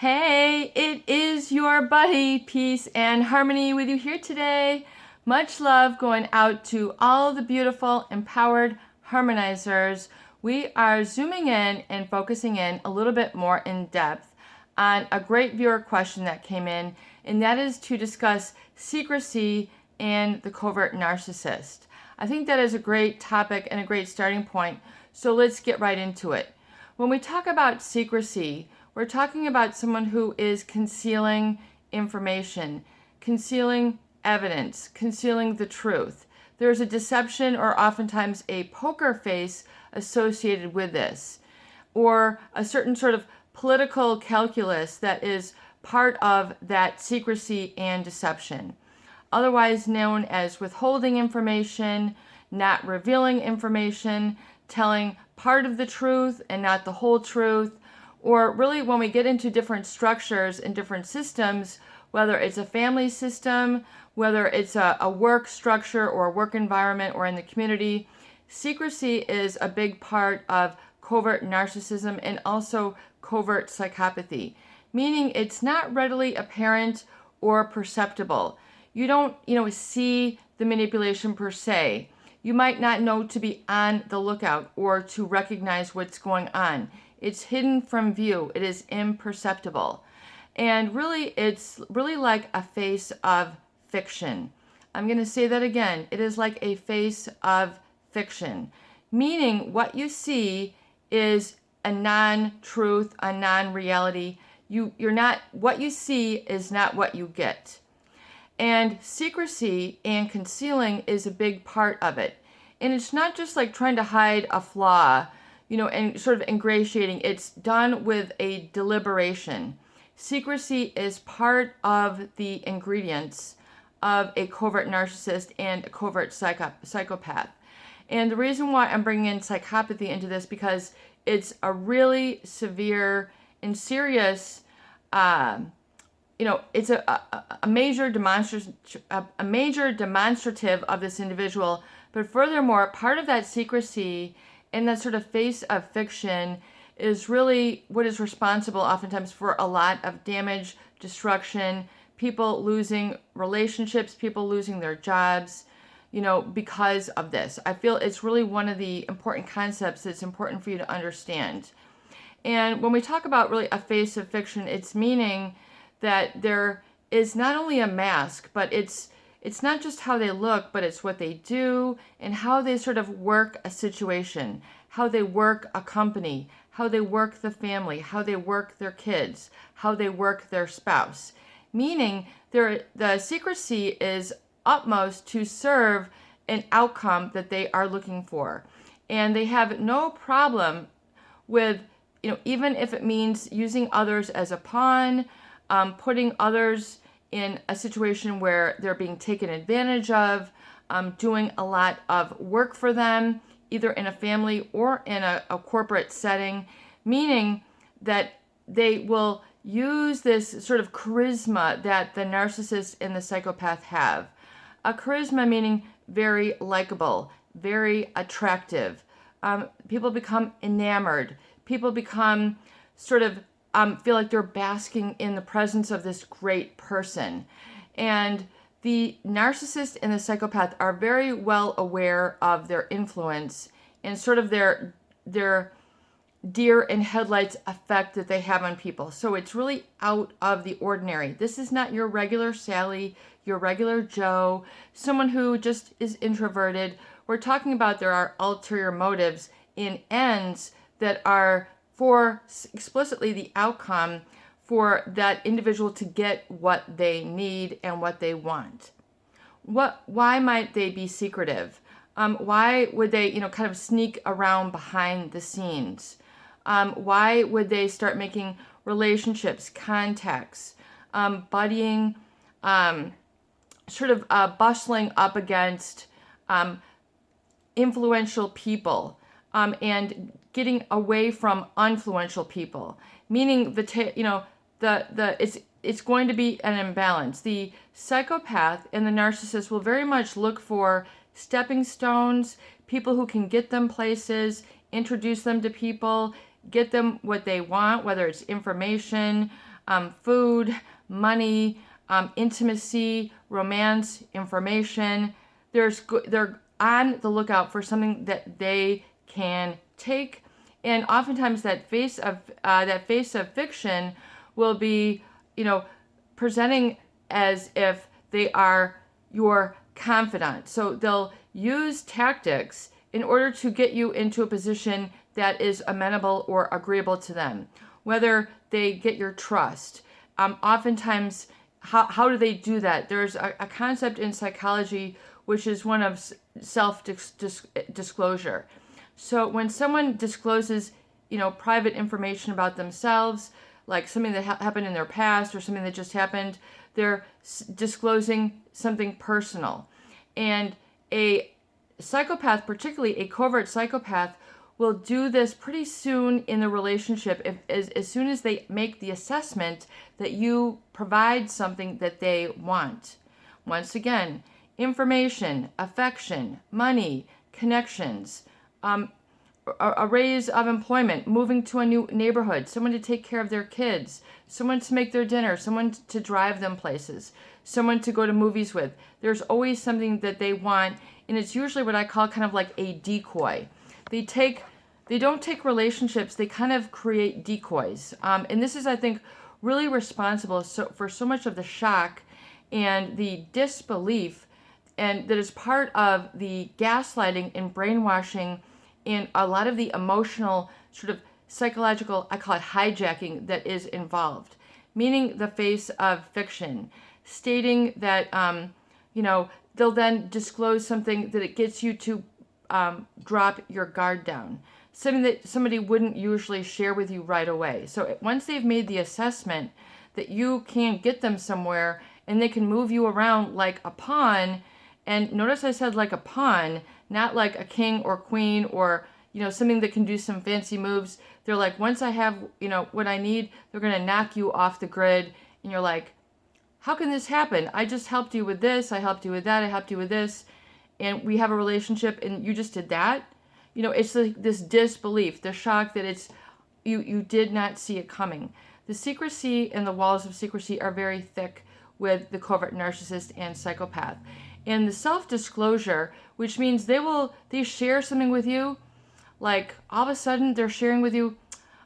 Hey, it is your buddy, Peace and Harmony, with you here today. Much love going out to all the beautiful, empowered harmonizers. We are zooming in and focusing in a little bit more in depth on a great viewer question that came in, and that is to discuss secrecy and the covert narcissist. I think that is a great topic and a great starting point, so let's get right into it. When we talk about secrecy, we're talking about someone who is concealing information, concealing evidence, concealing the truth. There's a deception or oftentimes a poker face associated with this, or a certain sort of political calculus that is part of that secrecy and deception, otherwise known as withholding information, not revealing information, telling part of the truth and not the whole truth. Or really, when we get into different structures and different systems, whether it's a family system, whether it's a work structure or a work environment or in the community, secrecy is a big part of covert narcissism and also covert psychopathy, meaning it's not readily apparent or perceptible. You don't, see the manipulation per se. You might not know to be on the lookout or to recognize what's going on. It's hidden from view. It is imperceptible. And really, it's really like a face of fiction. I'm going to say that again. It is like a face of fiction, meaning what you see is a non-truth, a non-reality. What you see is not what you get. And secrecy and concealing is a big part of it. And it's not just like trying to hide a flaw, and sort of ingratiating. It's done with a deliberation. Secrecy is part of the ingredients of a covert narcissist and a covert psychopath. And the reason why I'm bringing in psychopathy into this, because it's a really severe and serious, it's a major demonstrative of this individual. But furthermore, part of that secrecy and that sort of face of fiction is really what is responsible oftentimes for a lot of damage, destruction, people losing relationships, people losing their jobs, because of this. I feel it's really one of the important concepts that's important for you to understand. And when we talk about really a face of fiction, it's meaning that there is not only a mask, but it's not just how they look, but it's what they do and how they sort of work a situation, how they work a company, how they work the family, how they work their kids, how they work their spouse. Meaning the secrecy is utmost to serve an outcome that they are looking for. And they have no problem with, even if it means using others as a pawn, putting others in a situation where they're being taken advantage of, doing a lot of work for them, either in a family or in a corporate setting, meaning that they will use this sort of charisma that the narcissist and the psychopath have. A charisma meaning very likable, very attractive. People become enamored. People become sort of feel like they're basking in the presence of this great person. And the narcissist and the psychopath are very well aware of their influence and sort of their deer in headlights effect that they have on people. So it's really out of the ordinary. This is not your regular Sally, your regular Joe, someone who just is introverted. We're talking about there are ulterior motives in ends that are for explicitly the outcome for that individual to get what they need and what they want. Why might they be secretive? Why would they, kind of sneak around behind the scenes? Why would they start making relationships, contacts, buddying, bustling up against influential people, and getting away from influential people, meaning it's going to be an imbalance. The psychopath and the narcissist will very much look for stepping stones, people who can get them places, introduce them to people, get them what they want, whether it's information, food, money, intimacy, romance, information. They're on the lookout for something that they can take, and oftentimes that face of fiction will be, presenting as if they are your confidant. So they'll use tactics in order to get you into a position that is amenable or agreeable to them, whether they get your trust. Oftentimes, how do they do that? There's a concept in psychology which is one of self-disclosure. So when someone discloses, private information about themselves, like something that happened in their past or something that just happened, they're disclosing something personal. And a psychopath, particularly a covert psychopath, will do this pretty soon in the relationship, as soon as they make the assessment that you provide something that they want. Once again, information, affection, money, connections, a raise of employment, moving to a new neighborhood, someone to take care of their kids, someone to make their dinner, someone to drive them places, someone to go to movies with. There's always something that they want, and it's usually what I call kind of like a decoy. They don't take relationships, they kind of create decoys. And this is, I think, really responsible for so much of the shock and the disbelief, and that is part of the gaslighting and brainwashing and a lot of the emotional sort of psychological, I call it hijacking, that is involved. Meaning the face of fiction, stating that, they'll then disclose something that it gets you to drop your guard down. Something that somebody wouldn't usually share with you right away. So once they've made the assessment that you can get them somewhere and they can move you around like a pawn, and notice I said like a pawn, not like a king or queen or, something that can do some fancy moves. They're like, once I have, what I need, they're going to knock you off the grid. And you're like, how can this happen? I just helped you with this. I helped you with that. I helped you with this. And we have a relationship and you just did that. It's like this disbelief, the shock that it's, you did not see it coming. The secrecy and the walls of secrecy are very thick with the covert narcissist and psychopath. And the self-disclosure, which means they share something with you, like all of a sudden they're sharing with you,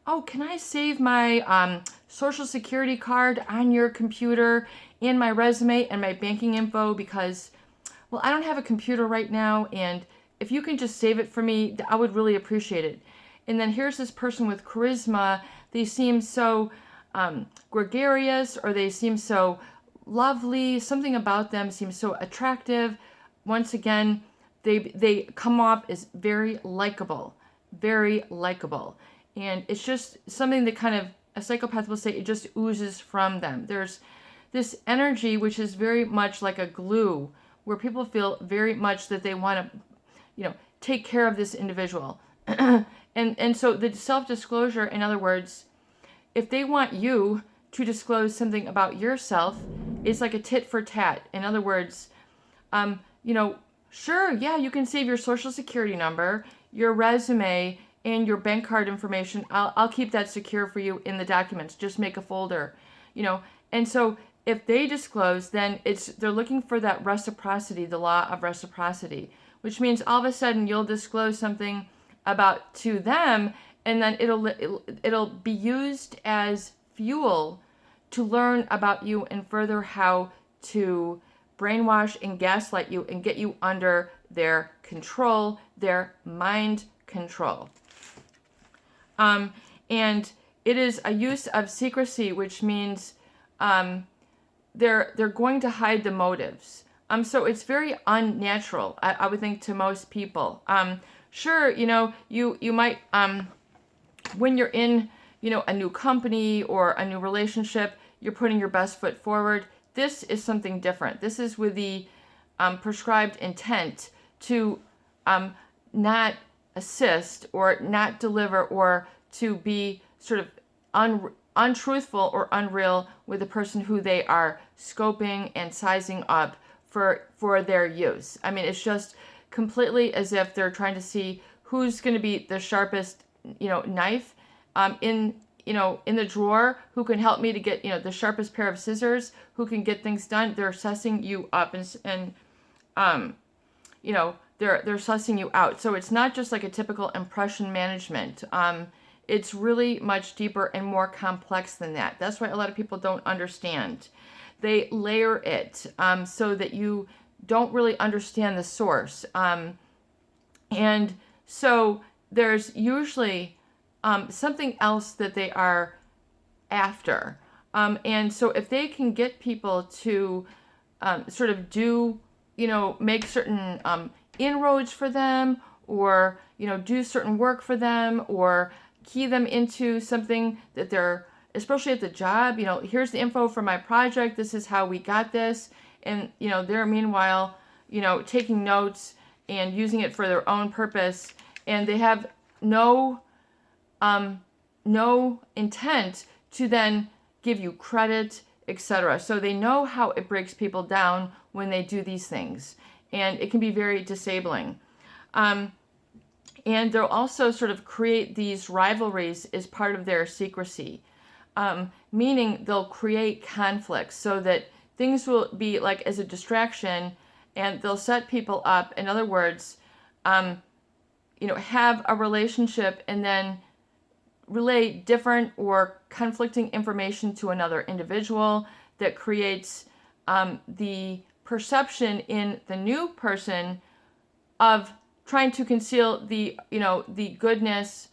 oh, can I save my social security card on your computer and my resume and my banking info because, well, I don't have a computer right now, and if you can just save it for me, I would really appreciate it. And then here's this person with charisma. They seem so gregarious, or they seem so lovely. Something about them seems so attractive. Once again, they come off as very likable. And it's just something that kind of, a psychopath will say, it just oozes from them. There's this energy which is very much like a glue, where people feel very much that they want to, take care of this individual. and so the self-disclosure, in other words, if they want you to disclose something about yourself, it's like a tit for tat. In other words, sure, yeah, you can save your social security number, your resume, and your bank card information. I'll keep that secure for you in the documents. Just make a folder, And so if they disclose, then they're looking for that reciprocity, the law of reciprocity, which means all of a sudden you'll disclose something about to them, and then it'll be used as fuel to learn about you and further how to brainwash and gaslight you and get you under their control, their mind control. And it is a use of secrecy, which means they're going to hide the motives. So it's very unnatural, I would think, to most people. Sure, you might, when you're in, a new company or a new relationship, you're putting your best foot forward. This is something different. This is with the prescribed intent to not assist or not deliver, or to be sort of untruthful or unreal with the person who they are scoping and sizing up for their use. I mean, it's just completely as if they're trying to see who's going to be the sharpest, knife in in the drawer who can help me to get, the sharpest pair of scissors, who can get things done. They're sussing you up and they're sussing you out. So it's not just like a typical impression management. It's really much deeper and more complex than that. That's why a lot of people don't understand. They layer it so that you don't really understand the source. And so there's usually something else that they are after. And so if they can get people to sort of do, make certain inroads for them, or, do certain work for them, or key them into something that they're, especially at the job, here's the info for my project, this is how we got this. And, they're meanwhile, taking notes and using it for their own purpose. And they have no intent to then give you credit, etc. So they know how it breaks people down when they do these things. And it can be very disabling. And they'll also sort of create these rivalries as part of their secrecy. Meaning they'll create conflicts so that things will be like as a distraction, and they'll set people up. In other words, have a relationship and then relay different or conflicting information to another individual that creates the perception in the new person of trying to conceal the goodness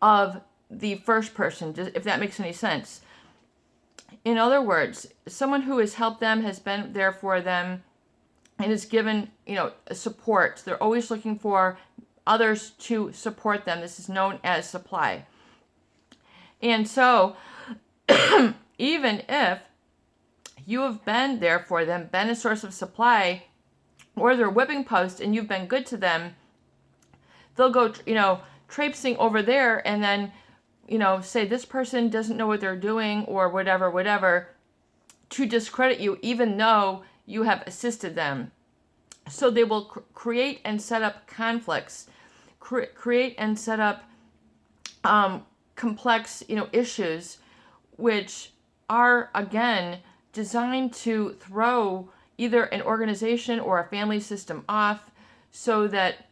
of the first person, if that makes any sense. In other words, someone who has helped them, has been there for them, and is given, support. They're always looking for others to support them. This is known as supply. And so, even if you have been there for them, been a source of supply, or their whipping post, and you've been good to them, they'll go, traipsing over there and then, say this person doesn't know what they're doing, or whatever, to discredit you, even though you have assisted them. So they will create and set up conflicts, create and set up complex, issues, which are, again, designed to throw either an organization or a family system off, so that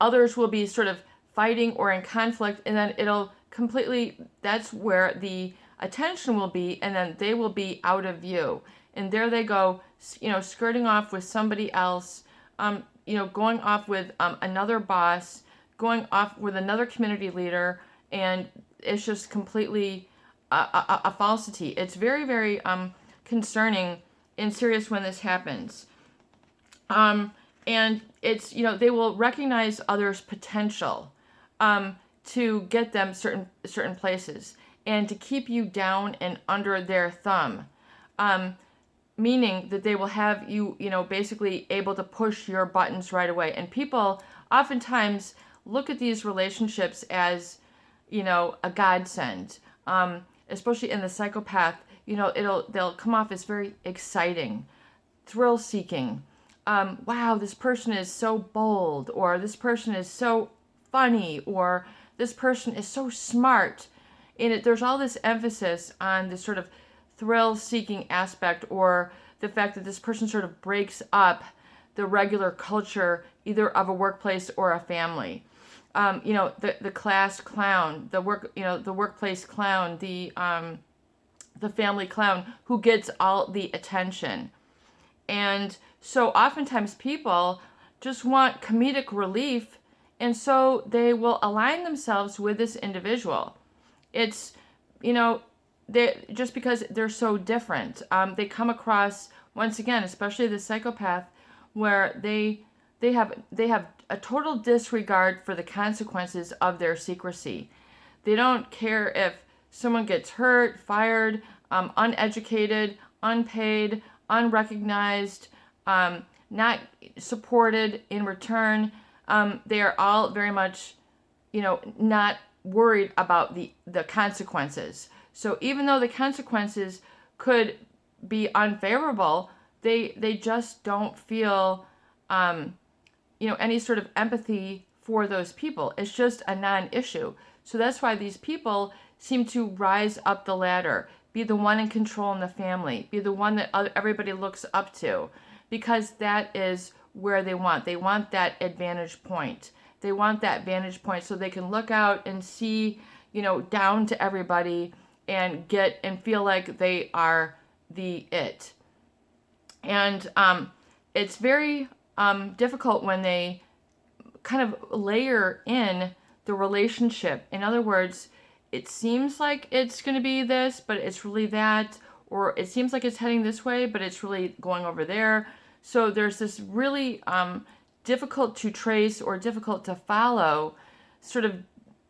others will be sort of fighting or in conflict, and then it'll completely, that's where the attention will be, and then they will be out of view. And there they go, skirting off with somebody else, going off with another boss, going off with another community leader, and it's just completely a falsity. It's very, very concerning and serious when this happens. And it's, they will recognize others' potential to get them certain places, and to keep you down and under their thumb. Meaning that they will have you, basically able to push your buttons right away. And people oftentimes look at these relationships as, a godsend. Especially in the psychopath, they'll come off as very exciting, thrill-seeking. Wow, this person is so bold, or this person is so funny, or this person is so smart. And there's all this emphasis on this sort of thrill-seeking aspect, or the fact that this person sort of breaks up the regular culture, either of a workplace or a family. The class clown, the workplace clown, the family clown who gets all the attention. And so oftentimes people just want comedic relief, and so they will align themselves with this individual. It's, just because they're so different. They come across, once again, especially the psychopath, where they have a total disregard for the consequences of their secrecy. They don't care if someone gets hurt, fired, uneducated, unpaid, unrecognized, not supported in return. They are all very much, not worried about the consequences. So even though the consequences could be unfavorable, they just don't feel, any sort of empathy for those people. It's just a non-issue. So that's why these people seem to rise up the ladder, be the one in control in the family, be the one that everybody looks up to, because that is where they want. They want that advantage point. They want that vantage point so they can look out and see, down to everybody and get and feel like they are the it. And it's very difficult when they kind of layer in the relationship. In other words, it seems like it's going to be this, but it's really that, or it seems like it's heading this way, but it's really going over there. So there's this really difficult to trace or difficult to follow sort of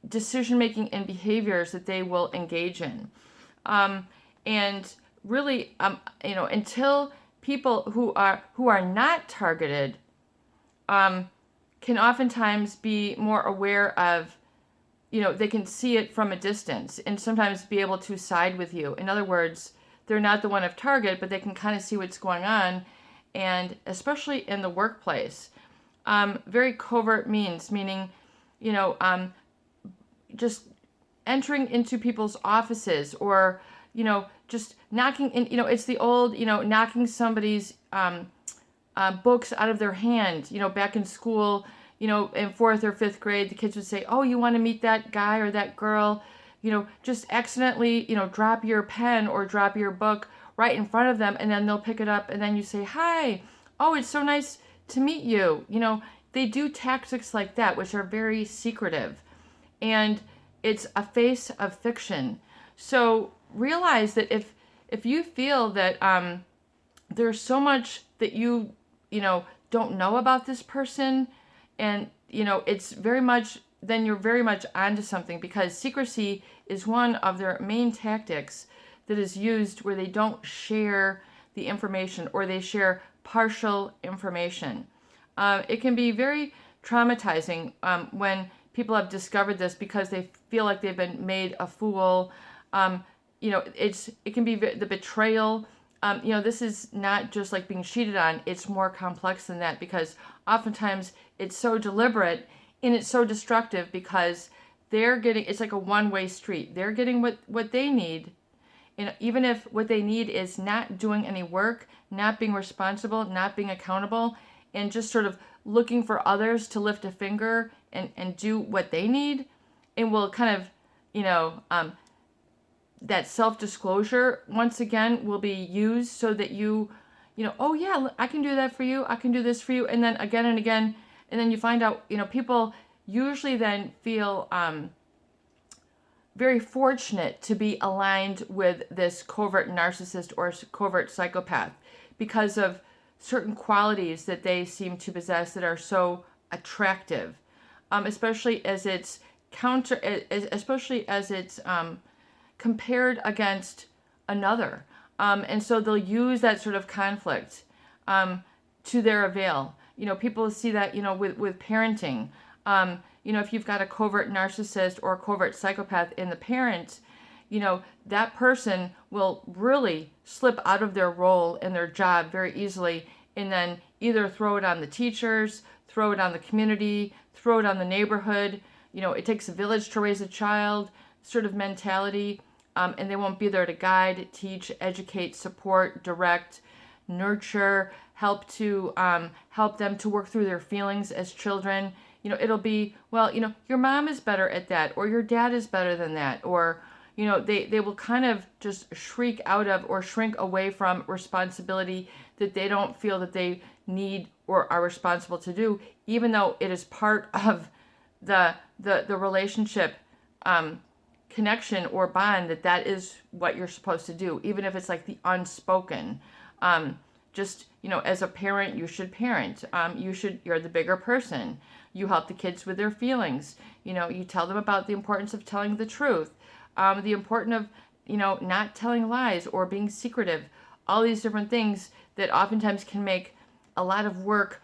decision making and behaviors that they will engage in. And really, until people who are not targeted can oftentimes be more aware of, they can see it from a distance and sometimes be able to side with you. In other words, they're not the one of target, but they can kind of see what's going on. And especially in the workplace, very covert meaning, just entering into people's offices or, just knocking in, it's the old, knocking somebody's books out of their hand. Back in school, in fourth or fifth grade, the kids would say, oh, you want to meet that guy or that girl, just accidentally, drop your pen or drop your book right in front of them, and then they'll pick it up, and then you say, hi, oh, it's so nice to meet you. They do tactics like that, which are very secretive, and it's a face of fiction. So realize that if you feel that there's so much that you don't know about this person, and it's very much, then you're very much onto something, because secrecy is one of their main tactics that is used where they don't share the information or they share partial information. It can be very traumatizing when people have discovered this because they feel like they've been made a fool. It can be the betrayal. This is not just like being cheated on. It's more complex than that, because oftentimes it's so deliberate and it's so destructive, because it's like a one-way street. They're getting what they need. And even if what they need is not doing any work, not being responsible, not being accountable, and just sort of looking for others to lift a finger and do what they need, and will kind of, that self-disclosure, once again, will be used so that oh yeah, I can do that for you, I can do this for you, and then again and again, and then you find out, people usually then feel very fortunate to be aligned with this covert narcissist or covert psychopath because of certain qualities that they seem to possess that are so attractive, especially as it's compared against another. And so they'll use that sort of conflict to their avail. People see that, with parenting. If you've got a covert narcissist or a covert psychopath in the parent, that person will really slip out of their role and their job very easily, and then either throw it on the teachers, throw it on the community, throw it on the neighborhood. It takes a village to raise a child sort of mentality, and they won't be there to guide, teach, educate, support, direct, nurture, help them to work through their feelings as children. It'll be, well, your mom is better at that, or your dad is better than that, or, they will kind of just shriek out of or shrink away from responsibility that they don't feel that they need or are responsible to do, even though it is part of the relationship connection or bond, that is what you're supposed to do, even if it's like the unspoken. As a parent, you should parent. You're the bigger person. You help the kids with their feelings. You tell them about the importance of telling the truth, the importance of, not telling lies or being secretive. All these different things that oftentimes can make a lot of work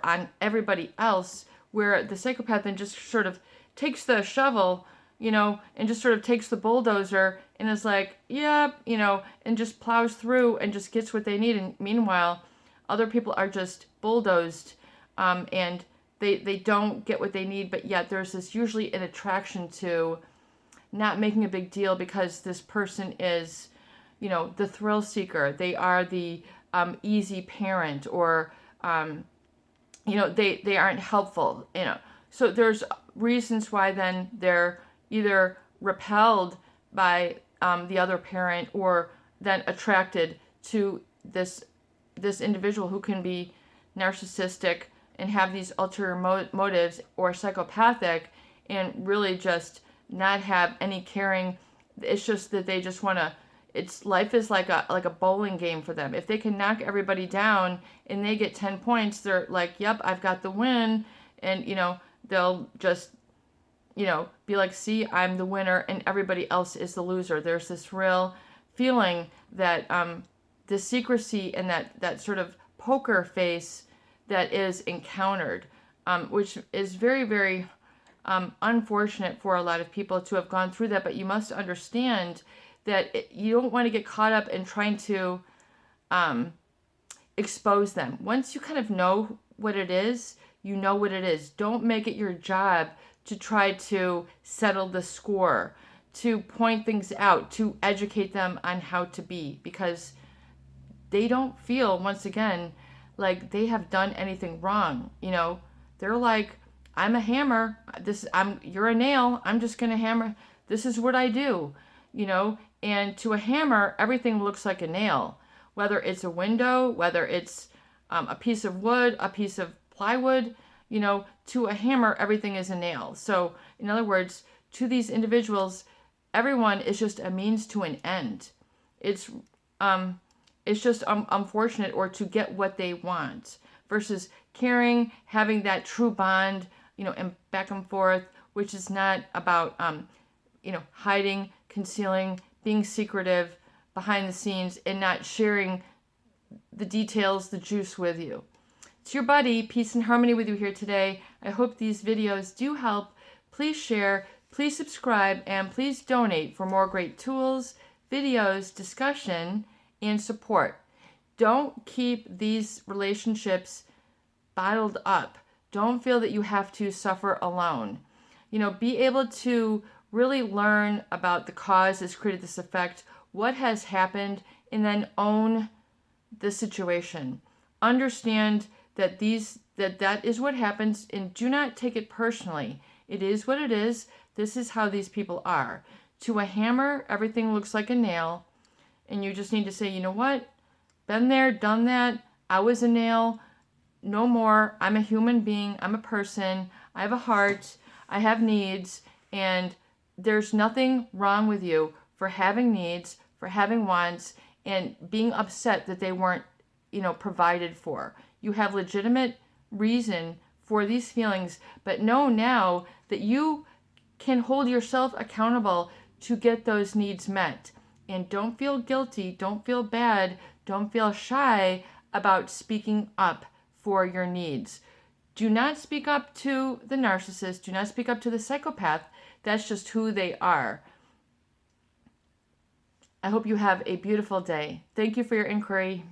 on everybody else, where the psychopath then just sort of takes the shovel, and just sort of takes the bulldozer and is like, yeah, and just plows through and just gets what they need. And meanwhile, other people are just bulldozed, and they don't get what they need, but yet there's this usually an attraction to not making a big deal because this person is, the thrill seeker. They are the easy parent, or, they aren't helpful, So there's reasons why then they're either repelled by the other parent, or then attracted to this individual who can be narcissistic and have these ulterior motives, or psychopathic, and really just not have any caring. It's just that they just want to, life is like a bowling game for them. If they can knock everybody down and they get 10 points, they're like, yep, I've got the win. And, they'll just, be like, see, I'm the winner and everybody else is the loser. There's this real feeling that the secrecy and that sort of poker face that is encountered, which is very, very unfortunate for a lot of people to have gone through that. But you must understand that you don't want to get caught up in trying to expose them. Once you kind of know what it is, you know what it is. Don't make it your job to try to settle the score, to point things out, to educate them on how to be, because they don't feel, once again, like they have done anything wrong. They're like, I'm a hammer. You're a nail. I'm just going to hammer. This is what I do, and to a hammer, everything looks like a nail, whether it's a window, whether it's a piece of wood, a piece of plywood, to a hammer, everything is a nail. So in other words, to these individuals, everyone is just a means to an end. It's just unfortunate, or to get what they want, versus caring, having that true bond, and back and forth, which is not about, hiding, concealing, being secretive behind the scenes, and not sharing the details, the juice with you. It's your buddy, Peace and Harmony, with you here today. I hope these videos do help. Please share, please subscribe, and please donate for more great tools, videos, discussion, and support. Don't keep these relationships bottled up. Don't feel that you have to suffer alone. Be able to really learn about the cause that's created this effect, what has happened, and then own the situation. Understand that that is what happens, and do not take it personally. It is what it is. This is how these people are. To a hammer, everything looks like a nail, and you just need to say, you know what? Been there, done that. I was a nail. No more. I'm a human being. I'm a person. I have a heart. I have needs, and there's nothing wrong with you for having needs, for having wants, and being upset that they weren't, provided for. You have legitimate reason for these feelings, but know now that you can hold yourself accountable to get those needs met. And don't feel guilty, don't feel bad, don't feel shy about speaking up for your needs. Do not speak up to the narcissist, do not speak up to the psychopath. That's just who they are. I hope you have a beautiful day. Thank you for your inquiry.